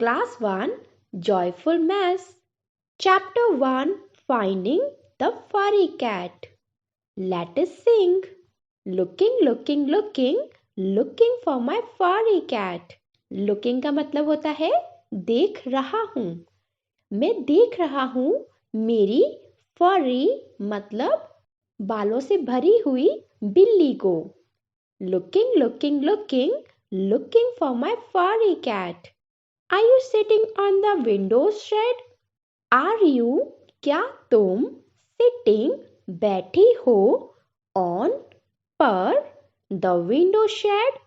Class 1 Joyful Maths. Chapter 1 Finding the Furry Cat. Let us sing. Looking, looking, looking, looking for my furry cat. Looking का मतलब होता है देख रहा हूँ. मैं देख रहा हूँ मेरी furry मतलब बालों से भरी हुई बिल्ली को. Looking, looking, looking, looking for my furry cat. Are you sitting on the window shade? Are you क्या तुम sitting बैठी हो on पर the window shade?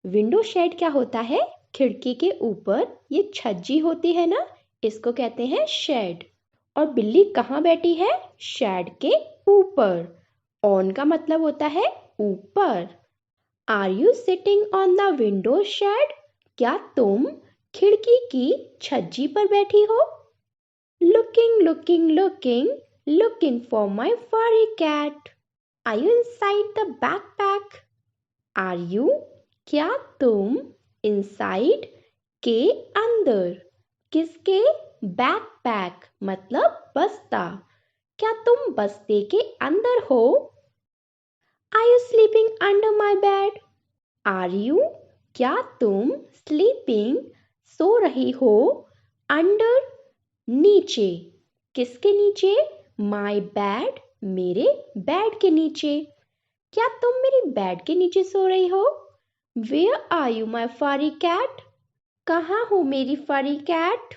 Window shade क्या होता है? खिड़की के ऊपर ये छज्जी होती है ना, इसको कहते हैं शेड. और बिल्ली कहाँ बैठी है? शेड के ऊपर. ऑन का मतलब होता है ऊपर. Are you sitting on the window shade? क्या तुम खिड़की की छज्जी पर बैठी हो? Looking, looking, looking, looking for my furry cat. Are you inside the backpack? Are you क्या तुम inside के अंदर. किसके? backpack मतलब बस्ता. क्या तुम बस्ते के अंदर हो? Are you sleeping under my bed? Are you क्या तुम sleeping सो रही हो under नीचे. किसके नीचे? My bed मेरे बेड के नीचे. क्या तुम मेरी बेड के नीचे सो रही हो? Where are you my furry cat? कहाँ हो मेरी furry cat?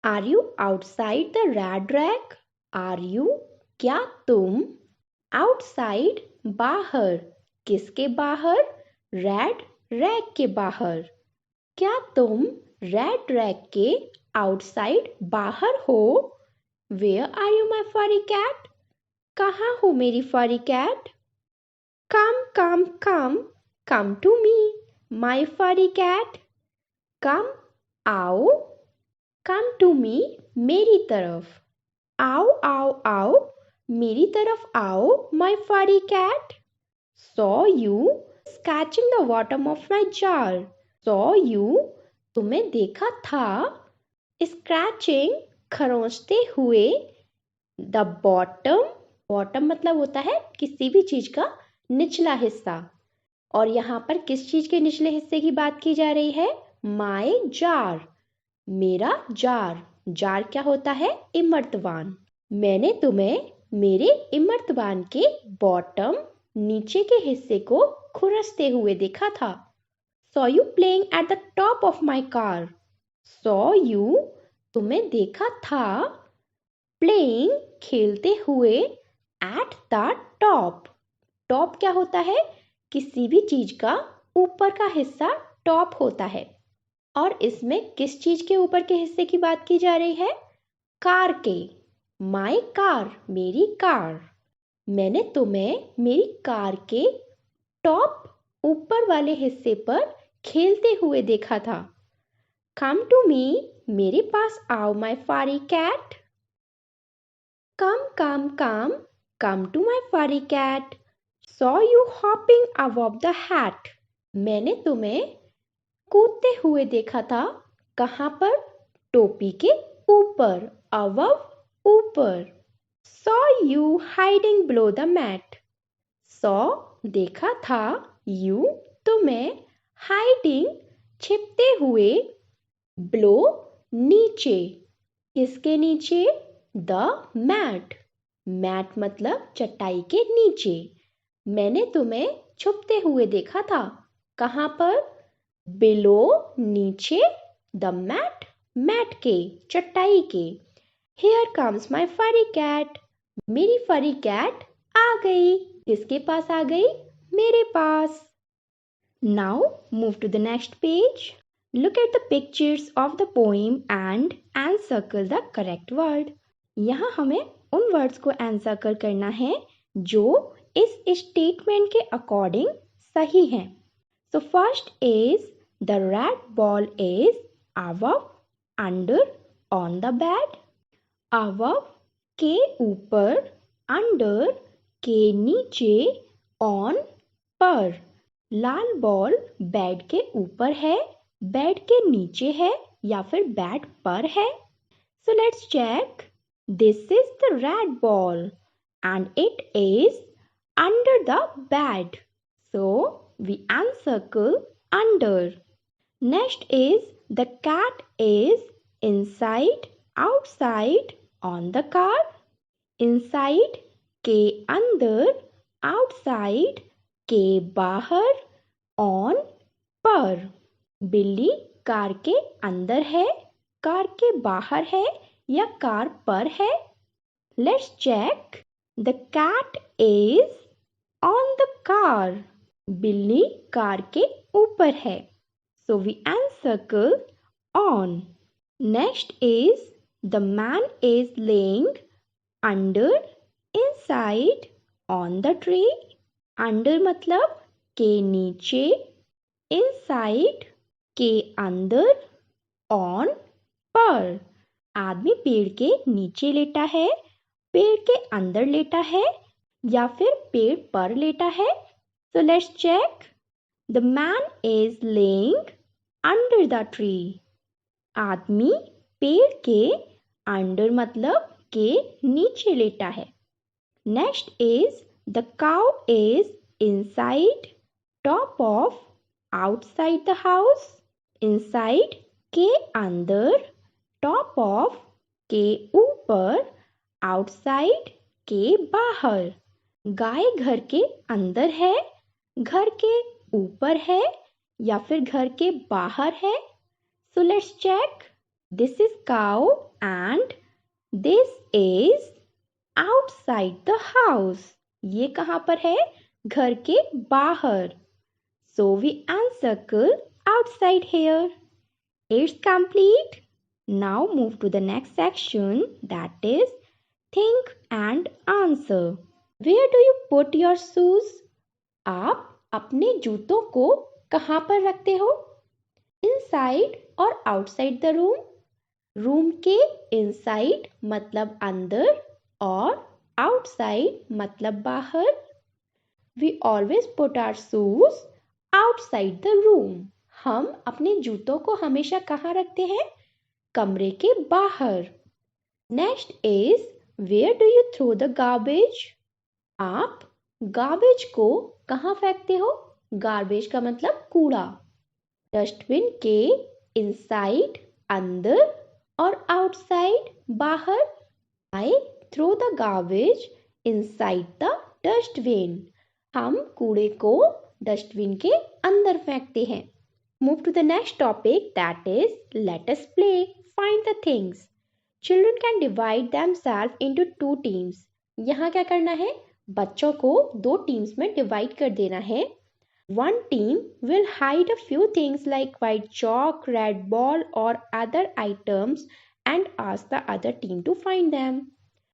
Are you outside the red rack? Are you क्या तुम outside बाहर. किसके बाहर? रेड रैक के बाहर. क्या तुम रेड रैक के आउटसाइड बाहर हो? Where are you my furry cat? कहाँ हो मेरी furry cat? Come, come, come, come to me, my furry cat. Come, आओ. Come to me, मेरी तरफ. आओ, आओ, आओ, मेरी तरफ आओ, my furry cat. Saw you scratching the bottom of my jar. Saw you तुम्हें देखा था. Scratching खरोंचते हुए. The bottom मतलब होता है किसी भी चीज का निचला हिस्सा. और यहाँ पर किस चीज के निचले हिस्से की बात की जा रही है? My jar मेरा जार. जार क्या होता है? इमर्तबान. मैंने तुम्हें मेरे इमर्तबान के बॉटम नीचे के हिस्से को खुरसते हुए देखा था. Saw you playing at the top of my car. Saw you तुम्हें देखा था. Playing खेलते हुए. At the top टॉप क्या होता है? किसी भी चीज का ऊपर का हिस्सा टॉप होता है. और इसमें किस चीज के ऊपर के हिस्से की बात की जा रही है? कार के. माई कार मेरी कार. मैंने तुम्हें मेरी कार के टॉप ऊपर वाले हिस्से पर खेलते हुए देखा था. कम टू मी मेरे पास आओ my furry cat. Come come come come to my furry cat. Saw you hopping above the hat. मैंने तुम्हें कूदते हुए देखा था. कहाँ पर? टोपी के ऊपर. above ऊपर. Saw you hiding below the mat. Saw देखा था. You तुम्हें hiding छिपते हुए. below नीचे. किसके नीचे? the mat mat मतलब चटाई के नीचे. मैंने तुम्हें छुपते हुए देखा था. कहाँ पर? below नीचे. the mat mat के चटाई के. Here comes my furry cat. मेरी furry cat आ गई. किसके पास आ गई? मेरे पास. Now move to the next page. Look at the pictures of the poem and encircle the correct word. यहाँ हमें उन वर्ड्स को एनसर्कल करना है जो इस स्टेटमेंट के अकॉर्डिंग सही हैं. So first is the red ball is above, under, on the bed. above के ऊपर, under के नीचे, on पर. लाल बॉल बेड के ऊपर है, बेड के नीचे है या फिर बैट पर है? So let's check. This is the red ball and it is under the bed. So we encircle under. Next is the cat is inside, outside, on the car. Inside के अंदर, outside के बाहर, on पर. बिल्ली car के अंदर है, car के बाहर है या कार पर है? Let's check. The cat is on the car. बिल्ली कार के ऊपर है. So we encircle on. Next is the man is laying under, inside, on the tree. Under मतलब के नीचे, inside के अंदर, on पर. आदमी पेड़ के नीचे लेटा है, पेड़ के अंदर लेटा है या फिर पेड़ पर लेटा है? So let's check. The man is laying under the tree. आदमी पेड़ के under मतलब के नीचे लेटा है. Next is the cow is inside, top of, outside the house. Inside के अंदर, top of के ऊपर, outside के बाहर. गाय घर के अंदर है, घर के ऊपर है या फिर घर के बाहर है? So let's check. This is cow and this is outside the house. ये कहाँ पर है? घर के बाहर. So we encircle outside here. It's complete. Now move to the next section, that is think and answer. Where do you put your shoes? आप अपने जूतों को कहाँ पर रखते हो? Inside और outside the room? रूम के inside मतलब अंदर और outside मतलब बाहर. We always put our shoes outside the room. हम अपने जूतों को हमेशा कहाँ रखते हैं? कमरे के बाहर. Next is where do you throw the garbage? आप गार्बेज को कहाँ फेंकते हो? गार्बेज का मतलब कूड़ा. डस्टबिन के इनसाइड अंदर और आउटसाइड बाहर. I throw the garbage inside the dustbin. हम कूड़े को डस्टबिन के अंदर फेंकते हैं. Move to the next topic, that is let us play. Find the things. Children can divide themselves into two teams. यहाँ क्या करना है? बच्चों को दो टीम्स में डिवाइड कर देना है. One team will hide a few things like white chalk, red ball or other items and ask the other team to find them.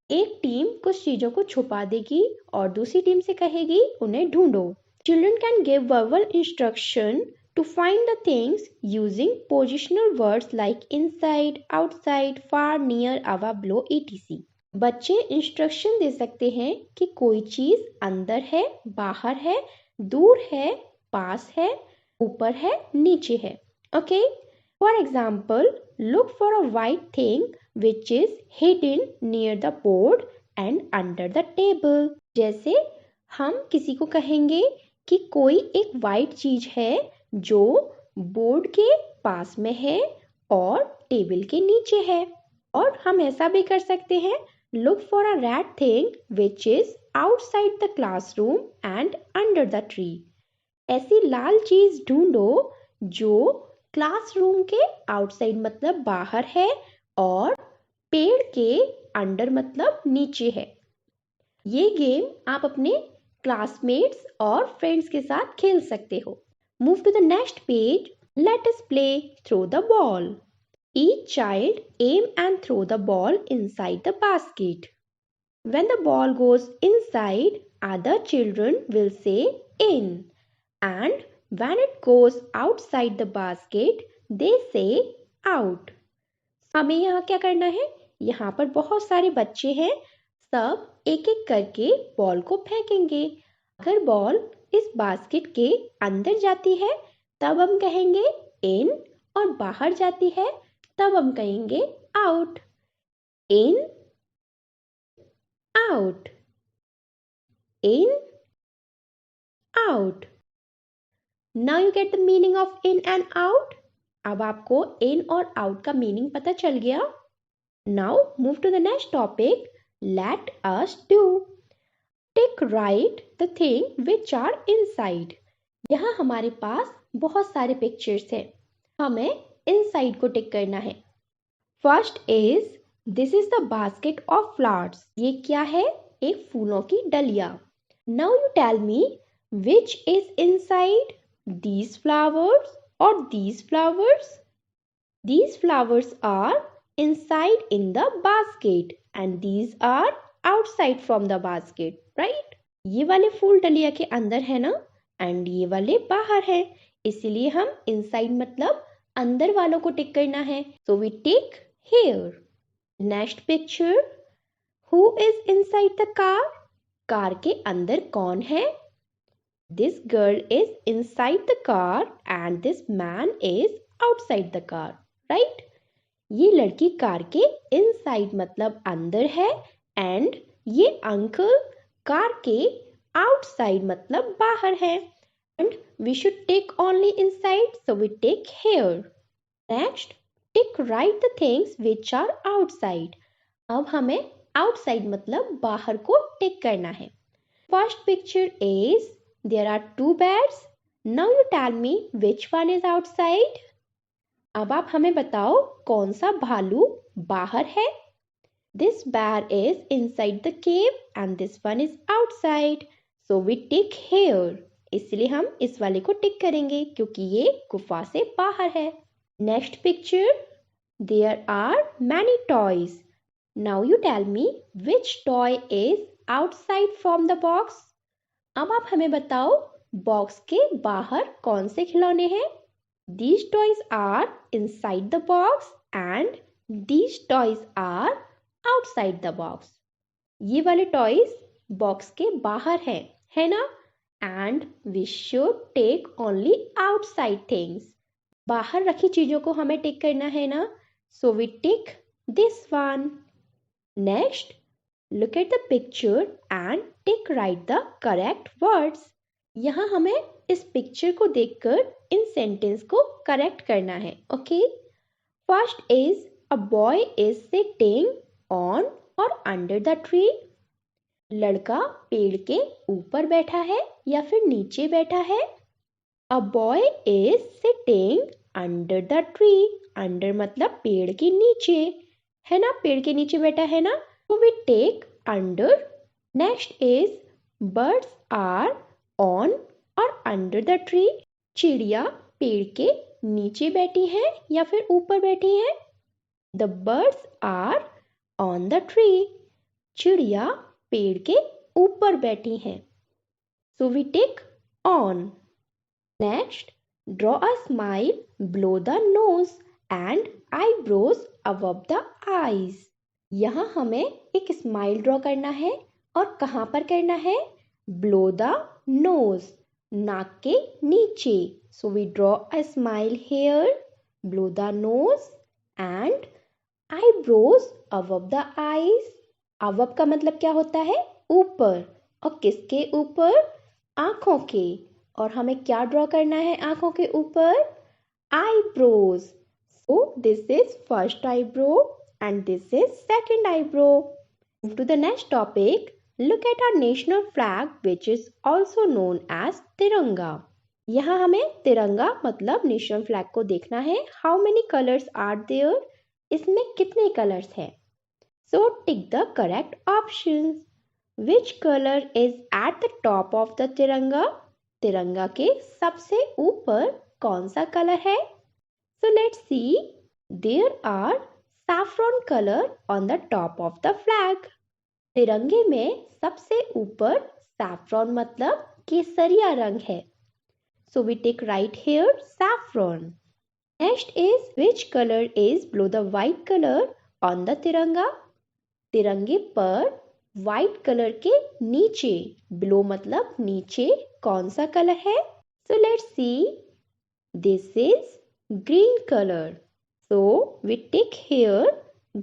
एक टीम कुछ चीजों को छुपा देगी और दूसरी टीम से कहेगी उन्हें ढूंढो. Children can give verbal instruction to find the things using positional words like inside, outside, far, near, above, below, etc. बच्चे इंस्ट्रक्शन दे सकते हैं कि कोई चीज अंदर है, बाहर है, दूर है, पास है, ऊपर है, नीचे है. Okay? For example, look for a white thing which is hidden near the board and under the table. जैसे हम किसी को कहेंगे कि कोई एक वाइट चीज है जो बोर्ड के पास में है और टेबल के नीचे है. और हम ऐसा भी कर सकते हैं, look for a red thing which is outside the classroom and under the tree. ऐसी लाल चीज ढूंढो जो क्लासरूम के आउटसाइड मतलब बाहर है और पेड़ के अंडर मतलब नीचे है. ये गेम आप अपने क्लासमेट्स और फ्रेंड्स के साथ खेल सकते हो. Move to the next page. Let us play throw the ball. Each child aim and throw the ball inside the basket. When the ball goes inside, other children will say in. And when it goes outside the basket, they say out. हमें यहाँ क्या करना है? यहाँ पर बहुत सारे बच्चे हैं, सब एक एक करके बॉल को फेंकेंगे. अगर बॉल इस बास्केट के अंदर जाती है तब हम कहेंगे इन और बाहर जाती है तब हम कहेंगे out. In, out. In, out. Now you get the meaning of in and out. अब आपको in और out का meaning पता चल गया. Now move to the next topic. Let us do. Take right the thing which are inside. यहाँ हमारे पास बहुत सारे पिक्चर्स हैं. हमें inside को टिक करना है. First is this is the basket of flowers. ये क्या है? एक फूलों की डलिया. Now you tell me which is inside these flowers or these flowers. These flowers are inside in the basket and these are outside from the basket, right? ये वाले फूल डलिया के अंदर है ना, एंड ये वाले बाहर है, इसीलिए हम inside मतलब अंदर वालों को टिक करना है. So we tick here. Next picture. Who is inside the car? Car के अंदर कौन है? This girl is inside the car and this man is outside the car, right? ये लड़की कार के inside मतलब अंदर है and ये अंकल कार के outside मतलब बाहर है. And we should tick only inside, so we tick here. Next, tick right the things which are outside. अब हमें outside मतलब बाहर को टिक करना है. First picture is there are two beds. Now you tell me which one is outside. अब आप हमें बताओ कौन सा भालू बाहर है. This bear is inside the cave and this one is outside. So we tick here. इसलिए हम इस वाले को टिक करेंगे क्योंकि ये गुफा से बाहर है. Next picture. There are many toys. Now you tell me which toy is outside from the box. अब आप हमें बताओ बॉक्स के बाहर कौन से खिलौने हैं. These toys are inside the box and these toys are outside the box. ये वाले टॉयज बॉक्स के बाहर हैं, है ना? And we should take only outside things. बाहर रखी चीजों को हमें टिक करना है ना, so we tick this one. Next, look at the picture and tick right the correct words. यहाँ हमें इस पिक्चर को देखकर इन सेंटेंस को करेक्ट करना है. Okay, first is a boy is sitting on और अंडर द ट्री. लड़का पेड़ के ऊपर बैठा है या फिर नीचे बैठा है. A boy is sitting under the tree. Under मतलब पेड़ के नीचे, है ना? पेड़ के नीचे बैठा है ना, तो we take under. Next is birds are on और अंडर द ट्री. चिड़िया पेड़ के नीचे बैठी है या फिर ऊपर बैठी है. The birds are on the tree. चिड़िया पेड़ के ऊपर बैठी है. So we take on. Next, draw a smile below the nose and eyebrows above the eyes. यहाँ हमें एक स्माइल ड्रॉ करना है और कहाँ पर करना है? below the nose, नाक के नीचे. So we draw a smile here below the nose and eyebrows above the eyes. above का मतलब क्या होता है? ऊपर. और किसके ऊपर? आँखों के. और हमें क्या ड्रॉ करना है आँखों के ऊपर? Eyebrows. So this is first eyebrow and this is second eyebrow. Move to the next topic. Look at our national flag which is also known as Tiranga. यहाँ हमें तिरंगा मतलब नेशनल फ्लैग को देखना है. How many colours are there? इसमें कितने colours हैं? So tick the correct options. Which colour is at the top of the tiranga? तिरंगा के सबसे ऊपर कौन सा कलर है? So let's see. There are saffron colour on the top of the flag. तिरंगे में सबसे ऊपर सैफ्रॉन मतलब केसरिया रंग है. So we take right here saffron. Next is which colour is below the white colour on the तिरंगा? तिरंगे पर व्हाइट कलर के नीचे, बिलो मतलब नीचे, कौन सा कलर है? So let's C. This is green colour. So we take here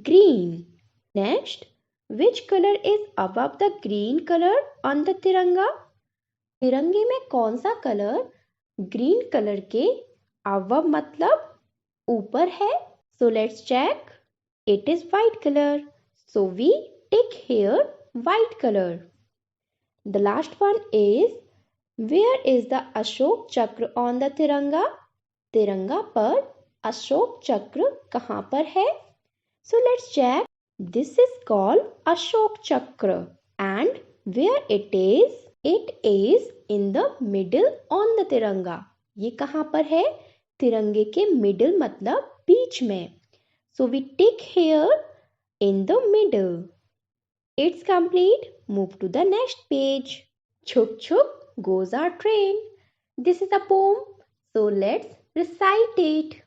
green. Next, which color is above the green color on the तिरंगा? तिरंगे में कौन सा कलर ग्रीन कलर के above मतलब ऊपर है? So let's check. It is white color. So we take here white color. The last one is, where is the Ashok Chakra on the तिरंगा? तिरंगा पर अशोक चक्र कहाँ पर है? So let's check. This is called Ashok Chakra. And where it is? It is in the middle on the तिरंगा. ये कहाँ पर है? तिरंगे के middle मतलब बीच में. So we take here in the middle. It's complete. Move to the next page. Chuk chuk goes our train. This is a poem. So let's recite it.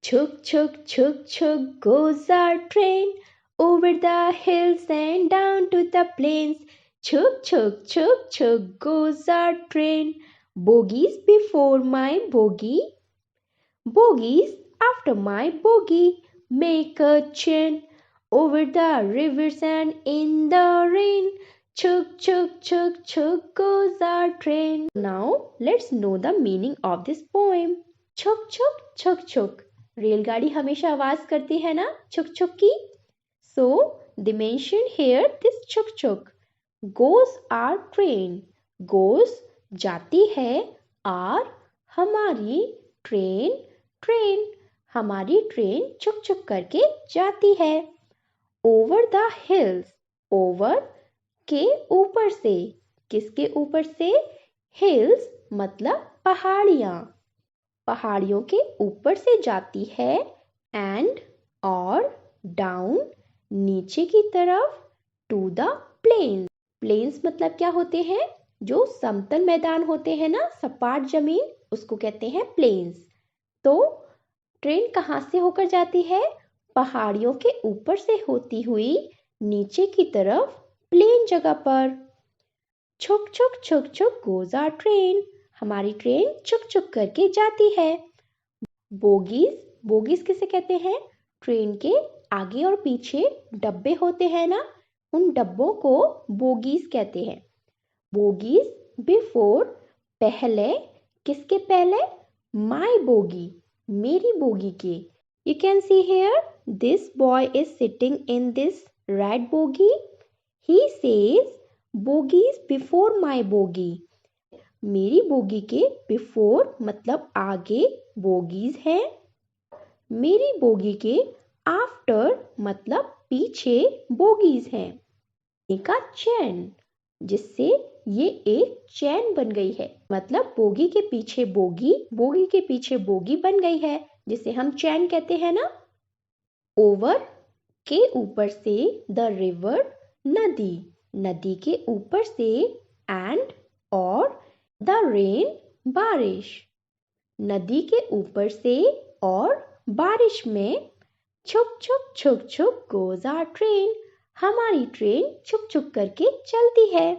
Chuk chuk chuk chuk goes our train over the hills and down to the plains. Chuk chuk chuk chuk goes our train. Bogies before my bogie. Bogies after my bogie. Make a chain over the rivers and in the rain. Chuk chuk chuk chuk goes our train. Now let's know the meaning of this poem. Chuk chuk chuk chuk. रेलगाड़ी हमेशा आवाज करती है ना छुक छुक की. So they mention here this chuk chuk. Goes our train. Goes जाती है. our हमारी train train हमारी ट्रेन चुक चुक करके जाती है. Over the hills. Over के ऊपर से. किसके ऊपर से? Hills मतलब पहाड़ियाँ. पहाड़ियों के ऊपर से जाती है. And और down नीचे की तरफ to the plains. Plains मतलब क्या होते हैं? जो समतल मैदान होते हैं ना, सपाट जमीन, उसको कहते हैं plains. तो ट्रेन कहाँ से होकर जाती है? पहाड़ियों के ऊपर से होती हुई नीचे की तरफ प्लेन जगह पर. छुक छुक छुक छुक गोज आवर ट्रेन. हमारी ट्रेन चुक चुक करके जाती है. बोगीज. बोगीज किसे कहते हैं? ट्रेन के आगे और पीछे डब्बे होते हैं ना, उन डब्बों को बोगीज कहते हैं. बोगीज बिफोर पहले. किसके पहले? माई बोगी मेरी बोगी के. You can see here this boy is sitting in this red bogie. He says bogies before my bogie. मेरी बोगी के before मतलब आगे बोगीज हैं. मेरी बोगी के after मतलब पीछे बोगीज हैं. एक चैन, जिससे ये एक चैन बन गई है. मतलब बोगी के पीछे बोगी, बोगी के पीछे बोगी बन गई है, जिसे हम चैन कहते हैं ना. ओवर के ऊपर से. द रिवर नदी. नदी के ऊपर से. एंड और द रेन बारिश. नदी के ऊपर से और बारिश में. छुक छुक छुक छुक गोज आवर ट्रेन. हमारी ट्रेन छुक छुक करके चलती है.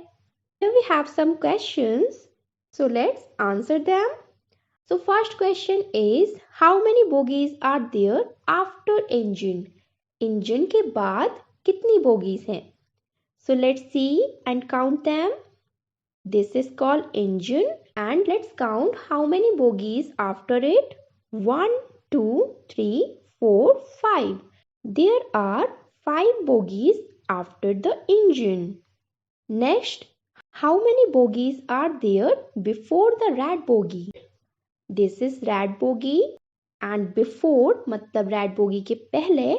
Here we have some questions. So let's answer them. So first question is, how many bogies are there after engine? Engine के बाद कितनी bogies हैं? So let's see and count them. This is called engine, and let's count how many bogies after it. 1, 2, 3, 4, 5. There are 5 bogies after the engine. Next, how many bogies are there before the red bogie? This is red bogie, and before मतलब red bogie के पहले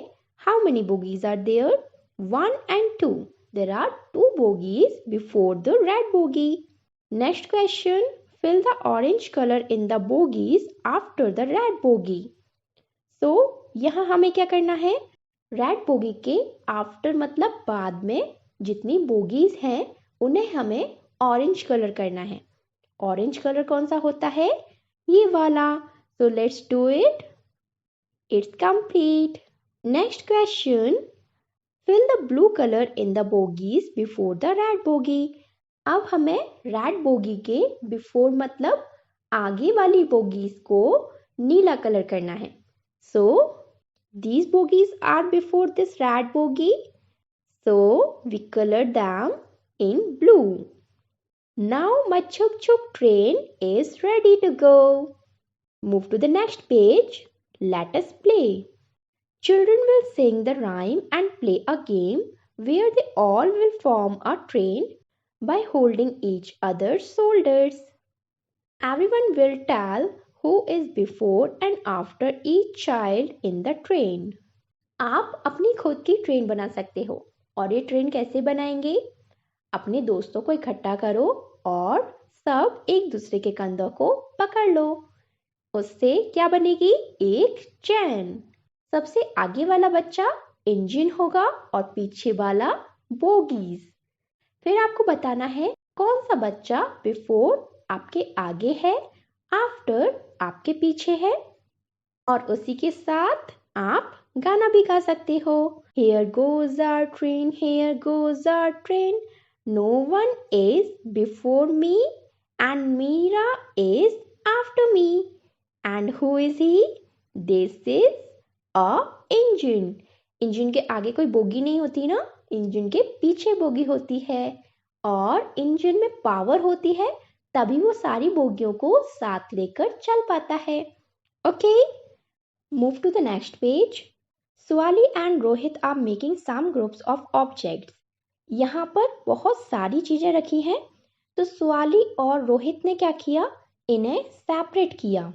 how many bogies are there? 1 and 2. There are 2 bogies before the red bogie. Next question, fill the orange color in the bogies after the red bogie. So यहाँ हमें क्या करना है? Red bogie के after मतलब बाद में जितनी बोगीज हैं उन्हें हमें ऑरेंज कलर करना है. ऑरेंज कलर कौन सा होता है? ये वाला. So let's do it. It's complete. Next question, fill the blue colour in the bogies before the red bogie. अब हमें रेड बोगी के बिफोर मतलब आगे वाली बोगीज को नीला कलर करना है. So these bogies are before this red bogie. So we colored them in blue. Now my chuk chuk train is ready to go. Move to the next page. Let us play. Children will sing the rhyme and play a game where they all will form a train by holding each other's shoulders. Everyone will tell who is before and after each child in the train. आप अपनी खुद की train बना सकते हो और ये train कैसे बनाएंगे? अपने दोस्तों को इकट्ठा करो और सब एक दूसरे के कंधों को पकड़ लो। उससे क्या बनेगी? एक चैन। सबसे आगे वाला बच्चा इंजन होगा और पीछे वाला बोगीज। फिर आपको बताना है कौन सा बच्चा बिफोर आपके आगे है, आफ्टर आपके पीछे है। और उसी के साथ आप गाना भी गा सकते हो। Here goes our train, here goes our train. No one is before me and Meera is after me. And who is he? This is a engine. Engine के आगे कोई बोगी नहीं होती ना, इंजन के पीछे बोगी होती है। और इंजन में पावर होती है, तभी वो सारी बोगियों को साथ लेकर चल पाता है। Okay, move to the next page. Swali and Rohit are making some groups of objects. यहाँ पर बहुत सारी चीजें रखी हैं, तो स्वाली और रोहित ने क्या किया? इन्हें सेपरेट किया।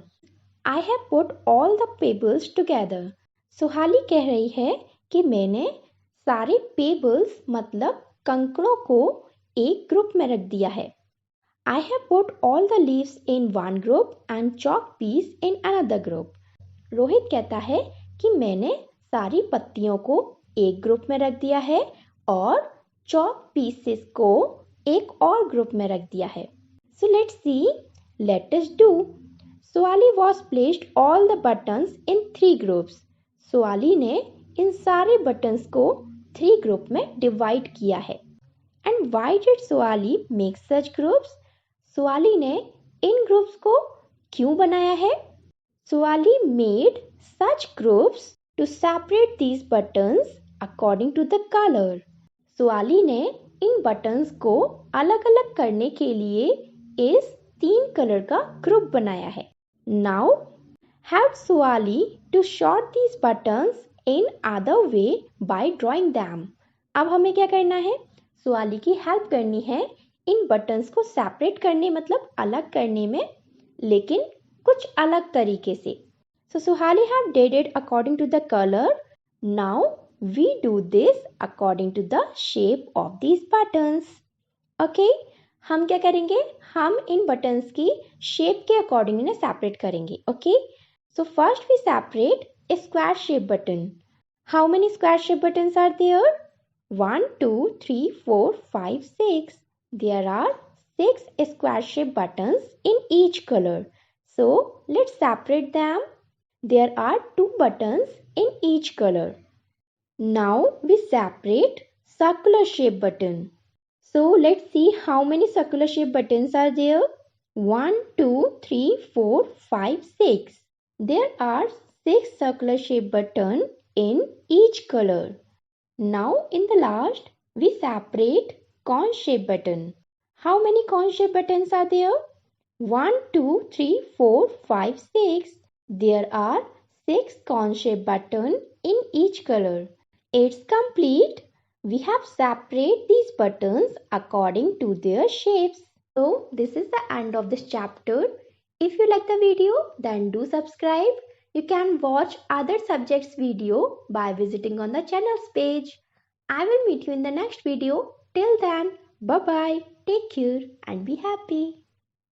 I have put all the pebbles together. Suhali कह रही है कि मैंने सारे पेबल्स मतलब कंकड़ों को एक ग्रुप में रख दिया है। I have put all the leaves in one group and chalk piece in another group. Rohit कहता है कि मैंने सारी पत्तियों को एक ग्रुप में रख दिया है और चॉक पीसेस को एक और ग्रुप में रख दिया है। So let's see, let us do. Swali was placed all the buttons in 3 groups. Swally ने इन सारे बटन्स को 3 ग्रुप में डिवाइड किया है। And why did Swali make such groups? Swally ने इन ग्रुप्स को क्यों बनाया है? Swali made such groups to separate these buttons according to the color. Swally ने इन बटन्स को अलग अलग करने के लिए इस 3 कलर का ग्रुप बनाया है। Now help Swali to sort these buttons in other way by drawing them. अब हमें क्या करना है? स्वाली की हेल्प करनी है इन बटन्स को सेपरेट करने मतलब अलग करने में, लेकिन कुछ अलग तरीके से। So Suhali have did it according to the color. Now we do this according to the shape of these buttons. Okay? हम क्या करेंगे? हम इन buttons की shape के according इन्हें separate करेंगे. Okay? So first we separate a square shape button. How many square shape buttons are there? 1, 2, 3, 4, 5, 6. There are 6 square shape buttons in each color. So let's separate them. There are 2 buttons in each color. Now we separate circular shape button. So let's see how many circular shape buttons are there. 1, 2, 3, 4, 5, 6. There are 6 circular shape buttons in each color. Now in the last we separate cone shape button. How many cone shape buttons are there? 1, 2, 3, 4, 5, 6. There are 6 cone-shaped buttons in each color. It's complete. We have separated these buttons according to their shapes. So this is the end of this chapter. If you like the video, then do subscribe. You can watch other subjects video by visiting on the channel's page. I will meet you in the next video. Till then, bye bye. Take care and be happy.